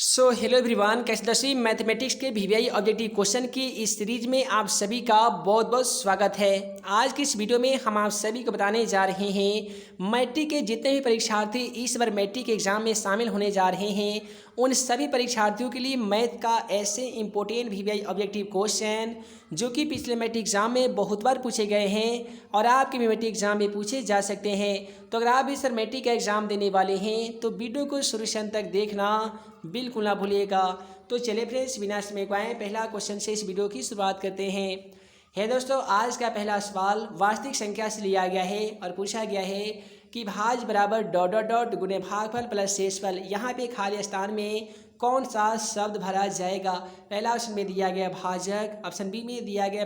Hello everyone, कैसे 10वीं mathematics के वीवीआई ऑब्जेक्टिव क्वेश्चन की इस सीरीज में आप सभी का बहुत बहुत स्वागत है। आज की इस वीडियो में हम आप सभी को बताने जा रहे हैं मैट्रिक के जितने भी परीक्षार्थी इस बार मैट्रिक एग्जाम में शामिल होने जा रहे हैं उन सभी परीक्षार्थियों के लिए मैथ का ऐसे इंपॉर्टेंट वीवीआई ऑब्जेक्टिव क्वेश्चन जो कि पिछले मैट्रिक एग्जाम में बहुत बार पूछे गए हैं और आपके मैट्रिक एग्जाम में पूछे जा सकते हैं। तो अगर आप इस बार मैट्रिक का एग्ज़ाम देने वाले हैं तो वीडियो को शुरू से अंत तक देखना बिल्कुल ना भूलिएगा। तो चलिए फ्रेंड्स, बिना समय गवाए पहला क्वेश्चन से इस वीडियो की शुरुआत करते हैं। दोस्तों, आज का पहला सवाल वास्तविक संख्या से लिया गया है और पूछा गया है कि भाज्य बराबर डॉट डॉट डॉट गुणे भागफल प्लस शेषफल। यहाँ पे खाली स्थान में कौन सा शब्द भरा जाएगा। पहला ऑप्शन में दिया गया भाजक, ऑप्शन बी में दिया गया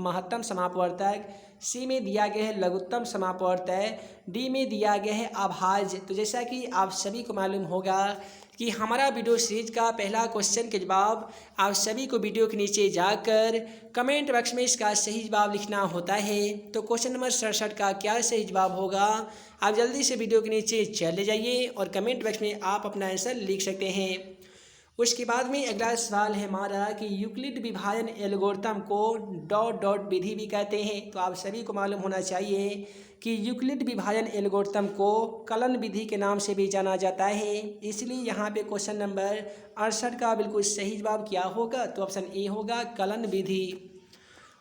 महत्तम समापवर्तक, सी में दिया गया है लघुत्तम समापवर्तक, डी में दिया गया है अभाज्य। तो जैसा कि आप सभी को मालूम होगा कि हमारा वीडियो सीरीज का पहला क्वेश्चन के जवाब आप सभी को वीडियो के नीचे जाकर कमेंट बॉक्स में इसका सही जवाब लिखना होता है। तो क्वेश्चन नंबर 67 का क्या सही जवाब होगा, आप जल्दी से वीडियो के नीचे चले जाइए और कमेंट बॉक्स में आप अपना आंसर लिख सकते हैं। उसके बाद में अगला सवाल है हमारा कि यूक्लिड विभाजन एल्गोरिथम को डॉट डॉट विधि भी कहते हैं। तो आप सभी को मालूम होना चाहिए कि यूक्लिड विभाजन एल्गोरिथम को कलन विधि के नाम से भी जाना जाता है। इसलिए यहाँ पे क्वेश्चन नंबर 68 का बिल्कुल सही जवाब क्या होगा, तो ऑप्शन ए होगा कलन विधि।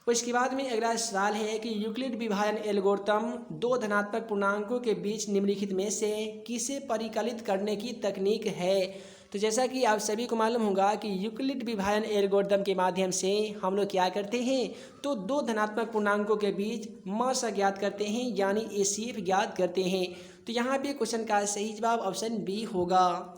उसके बाद में अगला सवाल है कि यूक्लिड विभाजन एल्गोरिथम दो धनात्मक पूर्णांकों के बीच निम्नलिखित में से किसे परिकलित करने की तकनीक है। तो जैसा कि आप सभी को मालूम होगा कि यूक्लिड विभाजन एल्गोरिथम के माध्यम से हम लोग क्या करते हैं, तो दो धनात्मक पूर्णांकों के बीच मस ज्ञात करते हैं, यानी एसीएफ ज्ञात करते हैं। तो यहाँ पे क्वेश्चन का सही जवाब ऑप्शन बी होगा।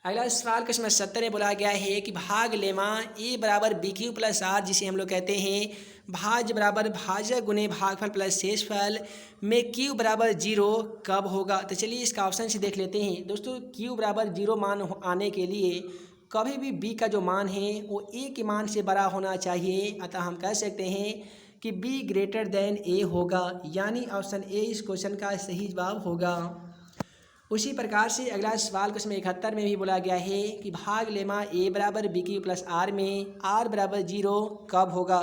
अगला सवाल क्वेश्चन नंबर 70 में बोला गया है कि भाग लेमा ए बराबर बी क्यू प्लस आर, जिसे हम लोग कहते हैं भाज्य बराबर भाजक गुणे भागफल प्लस शेषफल में क्यू बराबर 0 कब होगा। तो चलिए इसका ऑप्शन से देख लेते हैं। दोस्तों, क्यू बराबर 0 मान आने के लिए कभी भी बी का जो मान है वो ए के मान से बड़ा होना चाहिए। अतः हम कह सकते हैं कि बी ग्रेटर देन ए होगा, यानी ऑप्शन ए इस क्वेश्चन का सही जवाब होगा। उसी प्रकार से अगला सवाल क्वेश्चन 71 में भी बोला गया है कि भाग लेमा ए बराबर बी क्यू प्लस आर में आर बराबर 0 कब होगा।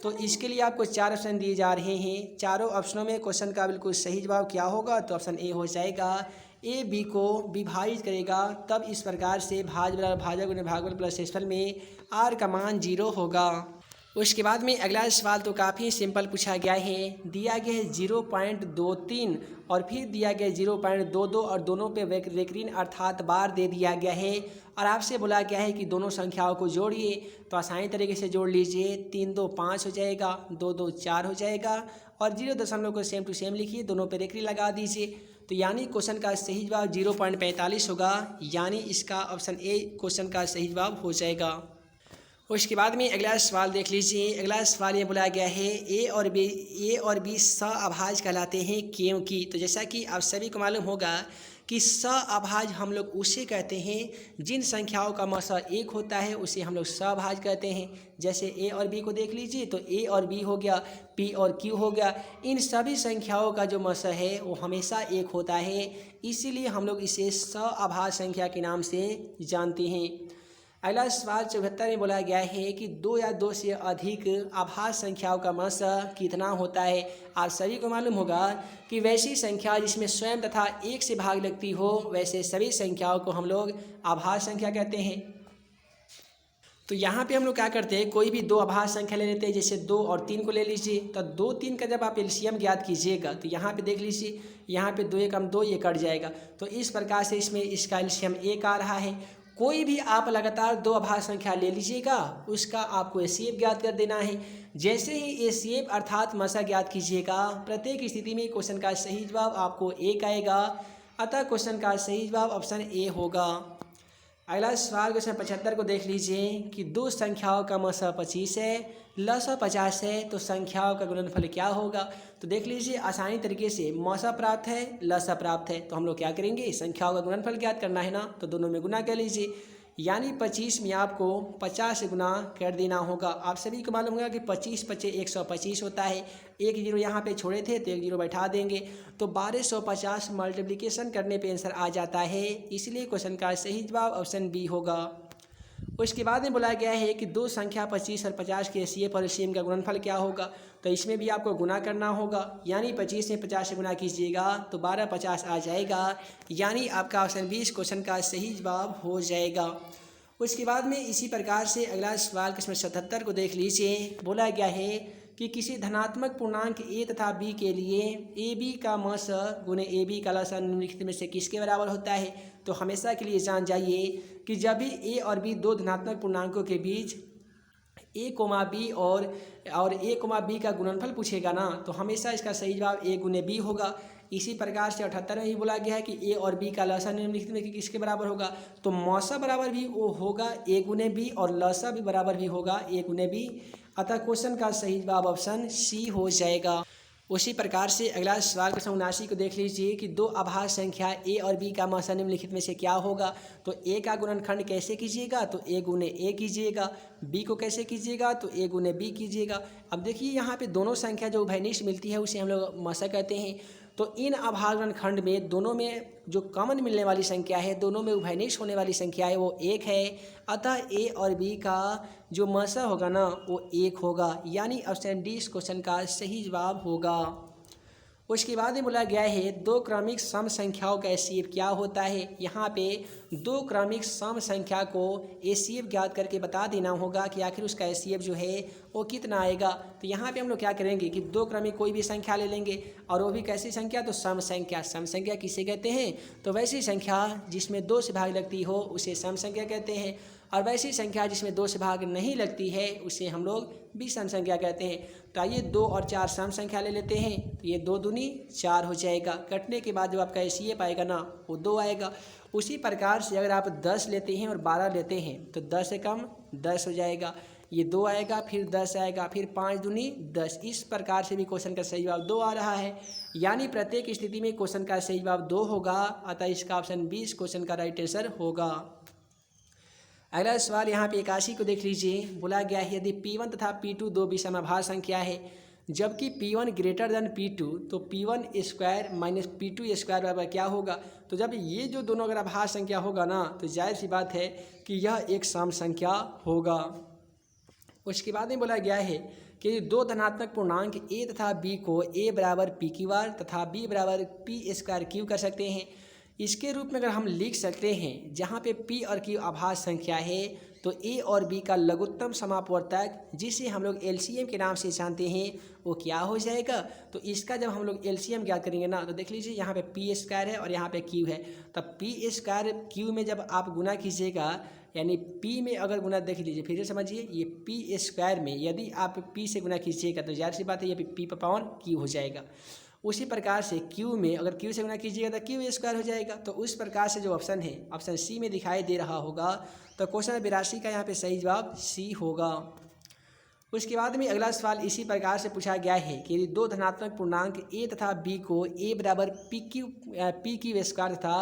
तो इसके लिए आपको 4 ऑप्शन दिए जा रहे हैं। चारों ऑप्शनों में क्वेश्चन का बिल्कुल सही जवाब क्या होगा, तो ऑप्शन ए हो जाएगा। ए बी को विभाजित करेगा तब इस प्रकार से भाज्य बराबर भाजक गुणे भागफल प्लस शेषफल में आर का मान 0 होगा। उसके बाद में अगला सवाल तो काफ़ी सिंपल पूछा गया है। दिया गया है 0.23 और फिर दिया गया 0.22 और दोनों पे रेक्रीन अर्थात बार दे दिया गया है और आपसे बोला गया है कि दोनों संख्याओं को जोड़िए। तो आसानी तरीके से जोड़ लीजिए। 3 2 5 हो जाएगा, 2 2 4 हो जाएगा और 0 को सेम टू सेम लिखिए, दोनों पे रेक्री लगा दीजिए। तो यानी क्वेश्चन का सही जवाब 0.45 होगा, यानी इसका ऑप्शन ए क्वेश्चन का सही जवाब हो जाएगा। उसके बाद में अगला सवाल देख लीजिए। अगला सवाल ये बोला गया है ए और बी अभाज्य कहलाते हैं क्योंकि। तो जैसा कि आप सभी को मालूम होगा कि अभाज्य हम लोग उसे कहते हैं जिन संख्याओं का मसा 1 होता है उसे हम लोग अभाज्य कहते हैं। जैसे ए और बी को देख लीजिए, तो ए और बी हो गया, पी और क्यू हो गया। इन सभी संख्याओं का जो मसा है वो हमेशा 1 होता है, इसीलिए हम लोग इसे अभाज्य संख्या के नाम से जानते हैं। अगला सवाल 74 में बोला गया है कि 2 या 2 से अधिक अभाज्य संख्याओं का मस कितना होता है। आप सभी को मालूम होगा कि वैसी संख्या जिसमें स्वयं तथा 1 से भाग लगती हो वैसे सभी संख्याओं को हम लोग अभाज्य संख्या कहते हैं। तो यहाँ पे हम लोग क्या करते हैं, कोई भी 2 अभाज्य संख्या ले लेते हैं। जैसे 2 और 3 को ले लीजिए, तो 2 3 का जब आप एलसीएम ज्ञात कीजिएगा तो यहाँ पे देख लीजिए, यहाँ पे 2 एकम 2 ये कट जाएगा। तो इस प्रकार से इसमें इसका एलसीएम 1 आ रहा है। कोई भी आप लगातार 2 अभाज्य संख्या ले लीजिएगा, उसका आपको एसीएफ ज्ञात कर देना है। जैसे ही एसीएफ अर्थात मसा ज्ञात कीजिएगा, प्रत्येक स्थिति में क्वेश्चन का सही जवाब आपको 1 आएगा। अतः क्वेश्चन का सही जवाब ऑप्शन ए होगा। अगला सवाल क्वेश्चन 75 को देख लीजिए कि 2 संख्याओं का मसा 25 है, लसा 50 है, तो संख्याओं का गुणनफल क्या होगा। तो देख लीजिए आसानी तरीके से मसा प्राप्त है, लसा प्राप्त है, तो हम लोग क्या करेंगे, संख्याओं का गुणनफल ज्ञात करना है ना, तो दोनों में गुना कर लीजिए। यानी 25 में आपको 50 से गुना कर देना होगा। आप सभी को मालूम होगा कि 25 पचे 125 होता है। एक जीरो यहाँ पे छोड़े थे तो एक जीरो बैठा देंगे, तो 1250 मल्टीप्लिकेशन करने पे आंसर आ जाता है। इसलिए क्वेश्चन का सही जवाब ऑप्शन बी होगा। उसके बाद में बोला गया है कि दो संख्या 25 और 50 के एलसीएम और एलसीएम का गुणनफल क्या होगा। तो इसमें भी आपको गुना करना होगा, यानी 25 में 50 से गुना कीजिएगा तो 1250 आ जाएगा, यानी आपका ऑप्शन 20 क्वेश्चन का सही जवाब हो जाएगा। उसके बाद में इसी प्रकार से अगला सवाल क्वेश्चन 77 को देख लीजिए। बोला गया है कि किसी धनात्मक पूर्णांक ए तथा बी के लिए ए बी का मस गुणे ए बी का लसन निम्नलिखित में से किसके बराबर होता है। तो हमेशा के लिए जान जाइए कि जब भी ए और बी दो धनात्मक पूर्णांकों के बीच ए कोमा बी और ए कोमा बी का गुणनफल पूछेगा ना, तो हमेशा इसका सही जवाब ए गुणे बी होगा। इसी प्रकार से 78 में ही बोला गया है कि ए और बी का लसा निम्नलिखित में किसके बराबर होगा। तो मौसा बराबर भी वो होगा ए गुणे बी और लसा भी बराबर भी होगा ए गुणे बी। अतः क्वेश्चन का सही जवाब ऑप्शन सी हो जाएगा। उसी प्रकार से अगला सवाल क्वेश्चन 79 को देख लीजिए कि दो अभाज्य संख्या ए और बी का मौसा निम्नलिखित में से क्या होगा। तो ए का गुणनखंड कैसे कीजिएगा, तो ए गुणे ए कीजिएगा। बी को कैसे कीजिएगा, तो ए गुणे बी कीजिएगा। अब देखिए यहाँ पे दोनों संख्या जो उभयनिष्ठ मिलती है उसे हम लोग मौसा कहते हैं। तो इन अभाज्य गुणनखंड में दोनों में जो कॉमन मिलने वाली संख्या है, दोनों में उभयनिष्ठ होने वाली संख्या है वो एक है। अतः ए और बी का जो मौसा होगा ना वो एक होगा, यानी ऑप्शन डी इस क्वेश्चन का सही जवाब होगा। उसके बाद में बोला गया है दो क्रमिक सम संख्याओं का एचसीएफ क्या होता है। यहाँ पे दो क्रमिक सम संख्या को एचसीएफ ज्ञात करके बता देना होगा कि आखिर उसका एचसीएफ जो है वो कितना आएगा। तो यहाँ पे हम लोग क्या करेंगे कि दो क्रमिक कोई भी संख्या ले लेंगे, और वो भी कैसी संख्या, तो सम संख्या। सम संख्या किसे कहते हैं, तो वैसी संख्या जिसमें दो से भाग लगती हो उसे सम संख्या कहते हैं, और वैसी संख्या जिसमें दो से भाग नहीं लगती है उसे हम लोग विषम संख्या कहते हैं। तो आइए 2 और 4 सम संख्या ले लेते हैं। तो ये 2 दूनी 4 हो जाएगा। कटने के बाद जो आपका एचसीएफ आएगा ना वो 2 आएगा। उसी प्रकार से अगर आप 10 लेते हैं और 12 लेते हैं तो 10 से कम 10 हो जाएगा, ये 2 आएगा, फिर 10 आएगा, फिर 5 दूनी 10। इस प्रकार से भी क्वेश्चन का सही जवाब 2 आ रहा है, यानी प्रत्येक स्थिति में क्वेश्चन का सही जवाब 2 होगा। अतः इसका ऑप्शन 20 क्वेश्चन का राइट आंसर होगा। अगला सवाल यहाँ पे 81 को देख लीजिए। बोला गया है यदि P1 तथा P2 दो विषमाभाज्य संख्या है, जबकि P1 ग्रेटर देन P2 तो P1 square minus P2 square बराबर क्या होगा। तो जब ये जो दोनों अगर अभाज्य संख्या होगा ना तो जाहिर सी बात है कि यह एक सम संख्या होगा। उसके बाद में बोला गया है कि दो धनात्मक पूर्णांक a तथा b को a बराबर पी क्यू आर तथा b बराबर पी स्क्वायर क्यू कर सकते हैं। इसके रूप में अगर हम लिख सकते हैं जहाँ पे p और q अभाज्य संख्या है तो a और b का लघुत्तम समापवर्तक जिसे हम लोग एलसीएम के नाम से जानते हैं वो क्या हो जाएगा। तो इसका जब हम लोग एलसीएम ज्ञात करेंगे ना तो देख लीजिए यहाँ पे p स्क्वायर है और यहाँ पे q है। तब p स्क्वायर q में जब आप गुना कीजिएगा यानी p में अगर गुना देख लीजिए फिर से समझिए, ये p स्क्वायर में यदि आप p से गुना कीजिएगा तो जाहिर सी बात है ये p पावर q हो जाएगा। उसी प्रकार से q में अगर q से गुना कीजिएगा तो q स्क्वायर हो जाएगा। तो उस प्रकार से जो ऑप्शन है ऑप्शन सी में दिखाई दे रहा होगा। तो क्वेश्चन 82 का यहाँ पे सही जवाब सी होगा। उसके बाद में अगला सवाल इसी प्रकार से पूछा गया है कि यदि दो धनात्मक पूर्णांक a तथा b को a बराबर पी क्यू स्क्वायर तथा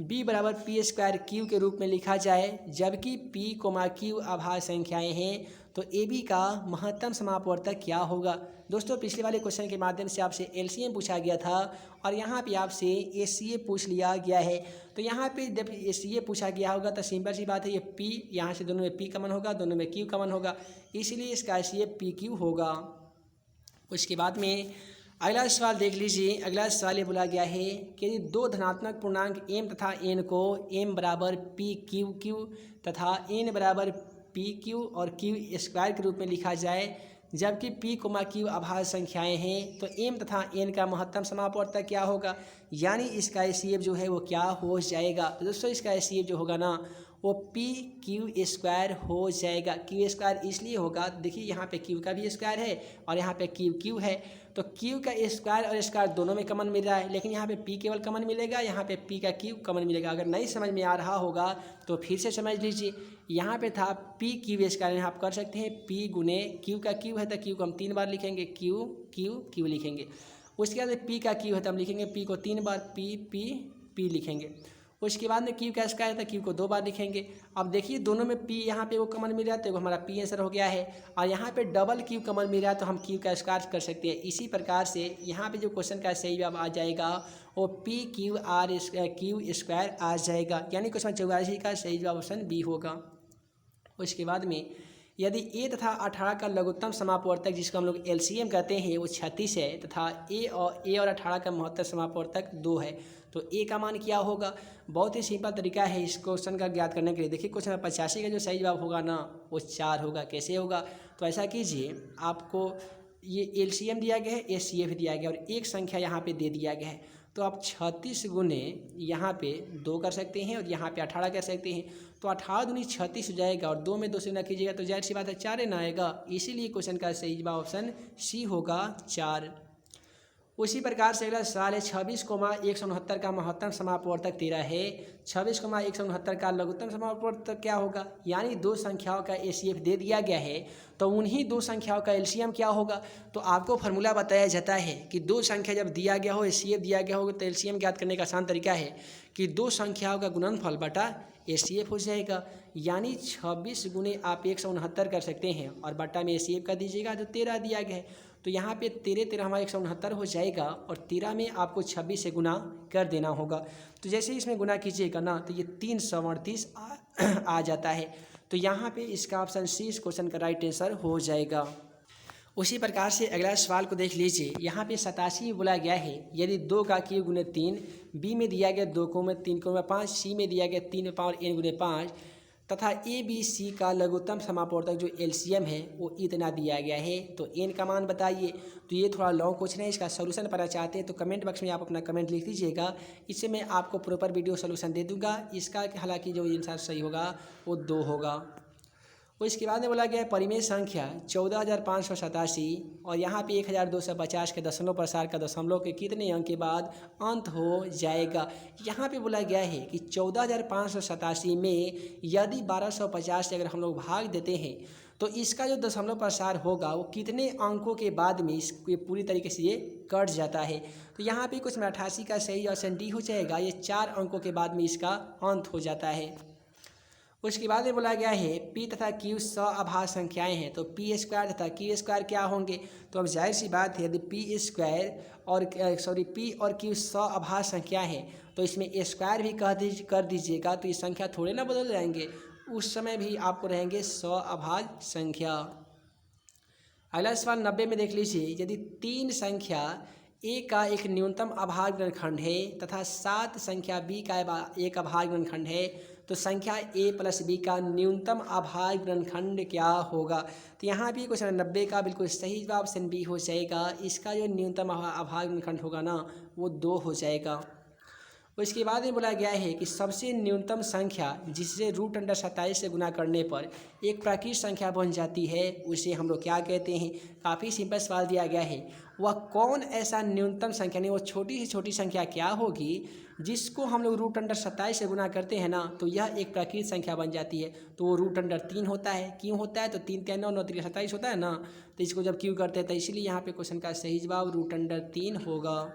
b बराबर पी स्क्वायर क्यू के रूप में लिखा जाए, जबकि p कोमा q अभाज्य संख्याएं हैं, तो ए बी का महत्तम समापवर्तक क्या होगा। दोस्तों पिछले वाले क्वेश्चन के माध्यम से आपसे एलसीएम पूछा गया था और यहाँ पे आपसे एचसीएफ पूछ लिया गया है। तो यहाँ पे जब एचसीएफ पूछा गया होगा तो सिंपल सी बात है ये p यहाँ से दोनों में p कॉमन होगा, दोनों में q कॉमन होगा, इसलिए इसका एचसीएफ पी क्यू होगा। उसके बाद में अगला सवाल देख लीजिए। अगला सवाल ये बोला गया है कि यदि दो धनात्मक पूर्णांक m तथा n को m बराबर पी क्यू क्यू तथा n बराबर पी क्यू और क्यू स्क्वायर के रूप में लिखा जाए, जबकि p कोमा q अभाज्य संख्याएं हैं, तो m तथा n का महत्तम समापवर्तक क्या होगा, यानी इसका एचसीएफ जो है वो क्या हो जाएगा। तो दोस्तों इसका एचसीएफ जो होगा ना वो पी क्यू स्क्वायर हो जाएगा। क्यू स्क्वायर इसलिए होगा, देखिए यहाँ पे क्यू का भी स्क्वायर है और यहाँ पे क्यू क्यू है, तो क्यू का स्क्वायर और स्क्वायर दोनों में कॉमन मिल रहा है, लेकिन यहाँ पे पी केवल कॉमन मिलेगा, यहाँ पे पी का क्यू कॉमन मिलेगा। अगर नहीं समझ में आ रहा होगा तो फिर से समझ लीजिए। यहाँ पे था पी क्यू स्क्वायर, आप कर सकते हैं पी गुने क्यू का क्यू है तो क्यू को हम 3 बार लिखेंगे, क्यू क्यू क्यू लिखेंगे। उसके बाद पी का क्यू है तो हम लिखेंगे पी को 3 बार, पी पी पी लिखेंगे। उसके बाद में क्यू का स्क्वायर था, क्यू को 2 बार लिखेंगे। अब देखिए दोनों में पी यहाँ पे वो कॉमन मिल रहा है तो हमारा पी आंसर हो गया है, और यहाँ पे डबल क्यू कॉमन मिल रहा है तो हम क्यू का स्क्वायर कर सकते हैं। इसी प्रकार से यहाँ पे जो क्वेश्चन का सही जवाब आ जाएगा वो पी क्यू स्क्वायर आ जाएगा, यानी क्वेश्चन 84 का सही जवाब ऑप्शन बी होगा। उसके बाद में यदि ए तथा 18 का लघुत्तम समापवर्तक जिसको हम लोग एलसीएम कहते हैं वो 36 है, तथा ए और 18 का महत्तम समापवर्तक 2 है, तो ए का मान क्या होगा। बहुत ही सिंपल तरीका है इस क्वेश्चन का ज्ञात करने के लिए। देखिए क्वेश्चन 85 का जो सही जवाब होगा ना वो 4 होगा। कैसे होगा, तो ऐसा कीजिए, आपको ये एलसीएम दिया गया है, एचसीएफ दिया गया और एक संख्या यहाँ पे दे दिया गया है, तो आप 36 गुने यहाँ पे 2 कर सकते हैं और यहाँ पे 18 कर सकते हैं, तो 18 दूनी 36 हो जाएगा और 2 में 2 से गुना कीजिएगा तो जाहिर सी बात है 4 ना आएगा, इसीलिए क्वेश्चन का सही जवाब ऑप्शन सी होगा 4। उसी प्रकार से अगला सवाल है 26,169 का महत्तम समापवर्तक 13 है, 26,169 का लघुत्तम समापवर्तक क्या होगा, यानी दो संख्याओं का एचसीएफ दे दिया गया है तो उन्हीं दो संख्याओं का एलसीएम क्या होगा। तो आपको फार्मूला बताया जाता है कि दो संख्या जब दिया गया हो, एचसीएफ दिया गया हो, तो एलसीएम ज्ञात करने का आसान तरीका है कि दो संख्याओं का गुणनफल बटा एचसीएफ हो जाएगा, यानी 26 गुने आप 169 कर सकते हैं और बटा में एचसीएफ का दीजिएगा जो 13 दिया गया है, तो यहाँ पे 13 हमारा 169 हो जाएगा और 13 में आपको 26 से गुना कर देना होगा। तो जैसे इसमें गुना कीजिएगा ना तो ये 338 आ जाता है, तो यहाँ पे इसका ऑप्शन सी इस क्वेश्चन का राइट आंसर हो जाएगा। उसी प्रकार से अगला सवाल को देख लीजिए, यहाँ पे 87 बोला गया है, यदि 2 का क्यू गुने 3, बी में दिया गया 2 को में 3 को में 5, सी में दिया गया 3 पावर n गुने 5 तथा ए बी सी का लघुत्तम समापवर्तक जो एलसीएम है वो इतना दिया गया है, तो एन का मान बताइए। तो ये थोड़ा लॉन्ग क्वेश्चन है, इसका सोल्यूशन पता चाहते हैं तो कमेंट बॉक्स में आप अपना कमेंट लिख दीजिएगा, इससे मैं आपको प्रॉपर वीडियो सोल्यूशन दे दूंगा। इसका हालांकि जो आंसर सही होगा वो 2 होगा। और इसके बाद में बोला गया है परिमेय संख्या 14,587 और यहाँ पे 1,250 के दशमलव प्रसार का दशमलव के कितने अंक के बाद अंत हो जाएगा। यहाँ पे बोला गया है कि 14,587 में यदि 1250 से अगर हम लोग भाग देते हैं तो इसका जो दशमलव प्रसार होगा वो कितने अंकों के बाद में इसको पूरी तरीके से ये कट जाता है। तो यहाँ पे कुछ 88 का सही ऑप्शन डी हो जाएगा, ये 4 अंकों के बाद में इसका अंत हो जाता है। उसके बाद में बोला गया है पी तथा क्यू सअभाज्य संख्याएं हैं, तो पी स्क्वायर तथा क्यू स्क्वायर क्या होंगे। तो अब जाहिर सी बात है यदि पी और क्यू सअभाज्य संख्या है तो इसमें स्क्वायर भी कर दीजिएगा, तो ये संख्या थोड़े ना बदल जाएंगे, उस समय भी आपको रहेंगे सअभाज्य संख्या। अगला सवाल 90 में देख लीजिए, यदि 3 संख्या ए का एक न्यूनतम अभाज्य ऋणखंड है तथा 7 संख्या बी का एक अभाज्य ऋणखंड है तो संख्या ए प्लस बी का न्यूनतम अभाज्य ऋणखंड क्या होगा। तो यहाँ भी क्वेश्चन 90 का बिल्कुल सही जवाब ऑप्शन बी हो जाएगा, इसका जो न्यूनतम अभाज्य ऋणखंड होगा ना वो 2 हो जाएगा। उसके बाद में बोला गया है कि सबसे न्यूनतम संख्या जिससे √27 से गुना करने पर एक प्राकृत संख्या बन जाती है उसे हम लोग क्या कहते हैं। काफ़ी सिंपल सवाल दिया गया है, वह कौन ऐसा न्यूनतम संख्या नहीं, वो छोटी से छोटी संख्या क्या होगी जिसको हम लोग √27 से गुना करते हैं ना तो यह एक प्राकृत संख्या बन जाती है। तो वो √3 होता है। क्यों होता है, तो 3 3 9 9 3 27 होता है ना, तो इसको जब क्यों करते हैं तो इसलिए यहाँ पे क्वेश्चन का सही जवाब √3 होगा।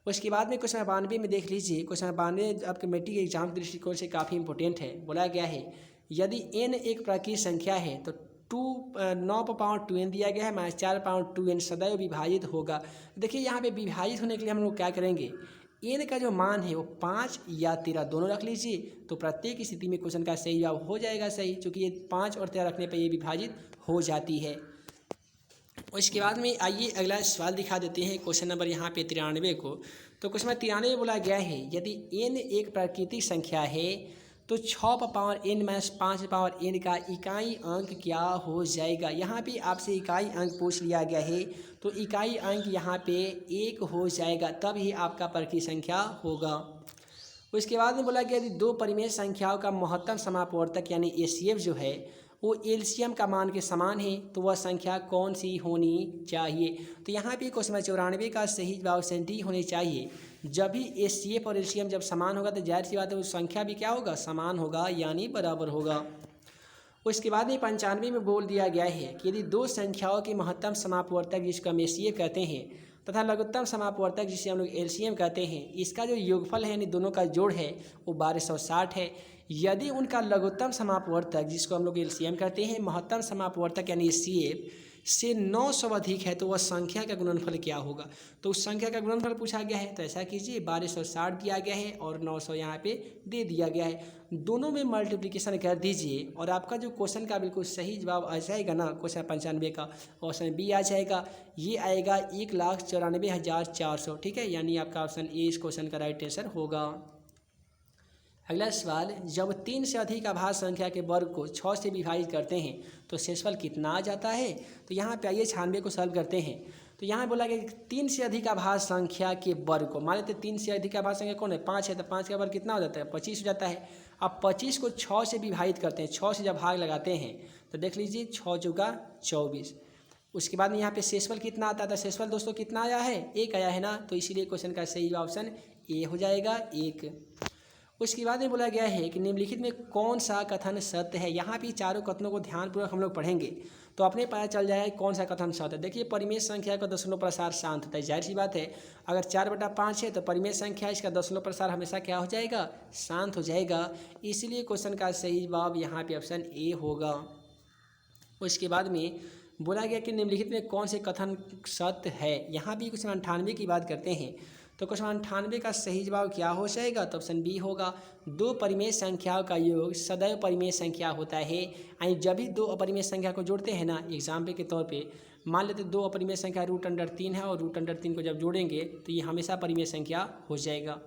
उसके बाद में क्वेश्चन 92 में देख लीजिए, क्वेश्चन 92 आपके मैट्रिक एग्जाम के दृष्टिकोण से काफ़ी इंपॉर्टेंट है। बोला गया है यदि n एक प्राकृत संख्या है तो 9 पावर 2n दिया गया है, -4 पावर 2n सदैव विभाजित होगा। देखिए यहाँ पे विभाजित होने के लिए हम लोग क्या करेंगे, n का जो मान है वो 5 या 13 दोनों रख लीजिए, तो प्रत्येक स्थिति में क्वेश्चन का सही जवाब हो जाएगा सही, क्योंकि ये 5 और 13 रखने पर ये विभाजित हो जाती है। उसके बाद में आइए अगला सवाल दिखा देते हैं, क्वेश्चन नंबर यहाँ पे 93 को। तो क्वेश्चन नंबर 93 बोला गया है यदि n एक प्राकृतिक संख्या है तो 6 पावर n - 5 पावर n का इकाई अंक क्या हो जाएगा। यहाँ पे आपसे इकाई अंक पूछ लिया गया है, तो इकाई अंक यहाँ पे 1 हो जाएगा, तब ही आपका प्राकृतिक संख्या होगा। उसके बाद में बोला गया यदि 2 परिमेय संख्याओं का महत्तम समापवर्तक यानी एचसीएफ जो है वो एलसीएम का मान के समान है तो वह संख्या कौन सी होनी चाहिए। तो यहाँ पे क्वेश्चन 94 का सही जवाब ऑप्शन डी होनी चाहिए। जब भी एचसीएफ और एलसीएम जब समान होगा तो जाहिर सी बात है उस संख्या भी क्या होगा, समान होगा, यानी बराबर होगा। उसके बाद में 95 में बोल दिया गया है कि यदि 2 संख्याओं के महत्तम समापवर्तक जिसको हम एचसीएफ कहते हैं तथा लघुत्तम समापवर्तक जिसे हम लोग एलसीएम कहते हैं, इसका जो योगफल है यानी दोनों का जोड़ है वो 1260 है। यदि उनका लघुत्तम समापवर्तक जिसको हम लोग एलसीएम कहते हैं, महत्तम समापवर्तक यानी सीएफ से 900 अधिक है तो वह संख्या का गुणनफल क्या होगा। तो उस संख्या का गुणनफल पूछा गया है, तो ऐसा कीजिए 1260 दिया गया है और 900 यहाँ पे दे दिया गया है, दोनों में मल्टीप्लिकेशन कर दीजिए और आपका जो क्वेश्चन का बिल्कुल सही जवाब आ जाएगा ना, क्वेश्चन 95 का ऑप्शन बी आ जाएगा। ये आएगा 1,94,400, ठीक है, यानी आपका ऑप्शन ए इस क्वेश्चन का राइट आंसर होगा। अगला सवाल, जब 3 से अधिक आभाज्य संख्या के वर्ग को 6 से विभाजित करते हैं तो शेषफल कितना आ जाता है। तो यहाँ पे आइए 96 को सॉल्व करते हैं। तो यहाँ बोला गया कि 3 से अधिक आभाज्य संख्या के वर्ग को, मान लेते 3 से अधिक आभाज्य संख्या कौन है, 5 है, तो 5 का वर्ग कितना हो जाता है, 25 हो जाता है। अब 25 को 6 से विभाजित करते हैं, 6 से जब भाग लगाते हैं तो देख लीजिए 6 चौका 24। उसके बाद में यहाँ पे शेषफल कितना आता था, शेषफल दोस्तों कितना आया है, 1 आया है ना, तो इसीलिए क्वेश्चन का सही ऑप्शन ए हो जाएगा 1। उसके बाद में बोला गया है कि निम्नलिखित में कौन सा कथन सत्य है। यहाँ भी चारों कथनों को ध्यानपूर्वक हम लोग पढ़ेंगे तो अपने पता चल जाएगा कौन सा कथन सत्य है। देखिए, परिमेय संख्या का दशमलव प्रसार शांत होता है, जाहिर सी बात है, अगर 4/5 है तो परिमेय संख्या इसका दशमलव प्रसार हमेशा क्या हो जाएगा, शांत हो जाएगा। इसलिए क्वेश्चन का सही जवाब यहाँ पे ऑप्शन ए होगा। उसके बाद में बोला गया कि निम्नलिखित में कौन से कथन सत्य है। यहाँ भी क्वेश्चन 98 की बात करते हैं तो क्वेश्चन 98 का सही जवाब क्या हो जाएगा, तो ऑप्शन बी होगा। 2 परिमेय संख्याओं का योग सदैव परिमेय संख्या होता है, यानी जब भी 2 अपरिमेय संख्या को जोड़ते हैं ना, एग्जाम्पल के तौर पे मान लेते 2 अपरिमेय संख्या √3 है और √3 को जब जोड़ेंगे तो ये हमेशा परिमेय संख्या हो जाएगा।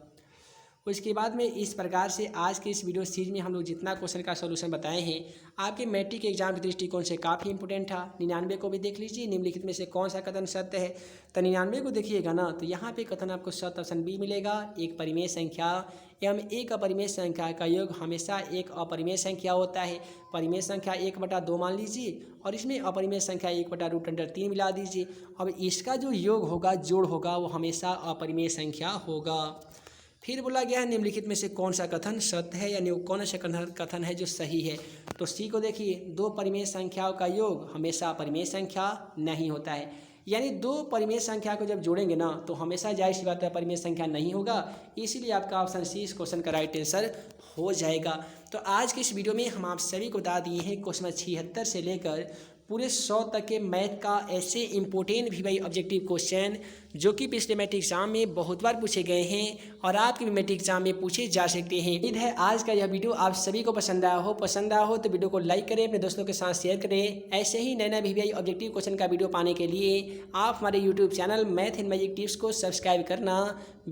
उसके बाद में इस प्रकार से आज के इस वीडियो सीरीज में हम लोग जितना क्वेश्चन का सॉल्यूशन बताए हैं आपके मैट्रिक एग्जाम के दृष्टिकोण से काफ़ी इंपॉर्टेंट था। 99 को भी देख लीजिए, निम्नलिखित में से कौन सा कथन सत्य है। तो 99 को देखिएगा ना, तो यहाँ पे कथन आपको सत्य ऑप्शन बी मिलेगा। एक परिमेय संख्या एवं एक अपरिमेय संख्या का योग हमेशा एक अपरिमेय संख्या होता है। परिमेय संख्या 1/2 मान लीजिए और इसमें अपरिमेय संख्या 1/√3 मिला दीजिए। अब इसका जो योग होगा, जोड़ होगा, वो हमेशा अपरिमेय संख्या होगा। फिर बोला गया है निम्नलिखित में से कौन सा कथन सत्य है, यानी कौन सा कथन है जो सही है। तो सी को देखिए, 2 परिमेय संख्याओं का योग हमेशा अपरिमेय संख्या नहीं होता है, यानी 2 परिमेय संख्या को जब जोड़ेंगे ना तो हमेशा जाहिर सी बात है परिमेय संख्या नहीं होगा। इसीलिए आपका ऑप्शन सी इस क्वेश्चन का राइट आंसर हो जाएगा। तो आज के इस वीडियो में हम आप सभी को बता दिए हैं क्वेश्चन 76 से लेकर पूरे 100 तक के मैथ का ऐसे इंपॉर्टेंट VY ऑब्जेक्टिव क्वेश्चन जो कि पिछले मैट्रिक एग्जाम में बहुत बार पूछे गए हैं और आपके भी मैट्रिक एग्जाम में पूछे जा सकते हैं। उम्मीद है आज का यह वीडियो आप सभी को पसंद आया हो तो वीडियो को लाइक करें, अपने दोस्तों के साथ शेयर करें। ऐसे ही नए नए VY ऑब्जेक्टिव क्वेश्चन का वीडियो पाने के लिए आप हमारे YouTube channel math and magic tips को सब्सक्राइब करना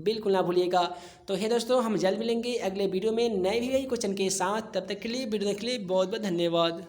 बिल्कुल ना भूलिएगा। तो हे दोस्तों, हम जल्द मिलेंगे अगले वीडियो में नए VY क्वेश्चन के साथ। तब तक के लिए वीडियो देखने के लिए बहुत बहुत धन्यवाद।